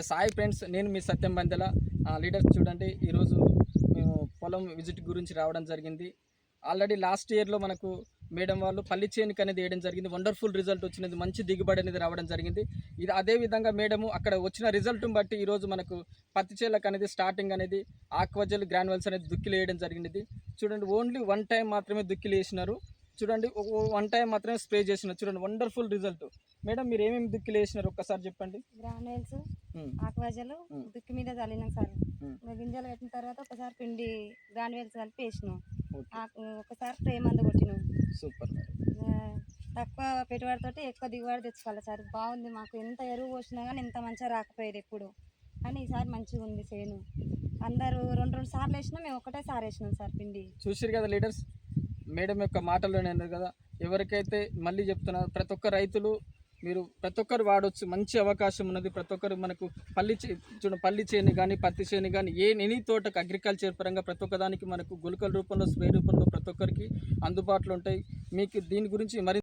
Sai friends, నేను మీ సత్యం బందెల. Leaders చూడండి, ఈరోజు మేము పొలం విజిట్ గురించి రావడం జరిగింది. ఆల్రెడీ లాస్ట్ ఇయర్లో మనకు మేడం వాళ్ళు పల్లి చేనుకి అనేది వేయడం జరిగింది. వండర్ఫుల్ రిజల్ట్ వచ్చినది, మంచి దిగుబడి అనేది రావడం జరిగింది. ఇది అదేవిధంగా మేడము అక్కడ వచ్చిన రిజల్ట్ని బట్టి ఈరోజు మనకు పత్తి చేలకు అనేది స్టార్టింగ్ అనేది ఆక్వజల్ గ్రాన్యువల్స్ అనేది దుక్కిలు వేయడం జరిగింది. చూడండి, ఓన్లీ వన్ టైం మాత్రమే దుక్కిలు వేసినారు. చూడండి, వన్ టైం మాత్రమే స్ప్రే చేసినారు. చూడండి, వండర్ఫుల్ రిజల్ట్. మేడం, మీరు ఏమేమి దుక్కిలు వేసినారు ఒక్కసారి చెప్పండి. గ్రానైల్స్, ఆకువజలు దుక్కి మీద చల్లినాం సార్. గింజలు పెట్టిన తర్వాత ఒకసారి పిండి గ్రానైల్స్ కలిపి వేసినాం. ఒకసారి స్ప్రే మందు కొట్టినాం. సూపర్. తక్కువ పెట్టుబడితోటి ఎక్కువ దిగుబడి తెచ్చుకోవాలి సార్. బాగుంది. మాకు ఎంత ఎరువు పోసినా కానీ ఎంత మంచిగా రాకపోయేది ఎప్పుడు, కానీ ఈసారి మంచిగా ఉంది చేను. అందరూ రెండు సార్లు వేసినా, మేము ఒకటేసారి వేసినాం సార్ పిండి. చూసారు కదా లీడర్స్, మేడం యొక్క మాటల్లోనే అన్నారు కదా. ఎవరికైతే మళ్ళీ చెప్తున్నారు, ప్రతి ఒక్క రైతులు మీరు ప్రతి ఒక్కరు వాడవచ్చు, మంచి అవకాశం ఉన్నది. ప్రతి ఒక్కరు మనకు పల్లి చేను కానీ పత్తి చేను కానీ ఎనీ తోటకు అగ్రికల్చర్ పరంగా ప్రతి ఒక్కదానికి మనకు గుళికల రూపంలో స్ప్రే రూపంలో ప్రతి ఒక్కరికి అందుబాటులో ఉంటాయి. మీకు దీని గురించి మరి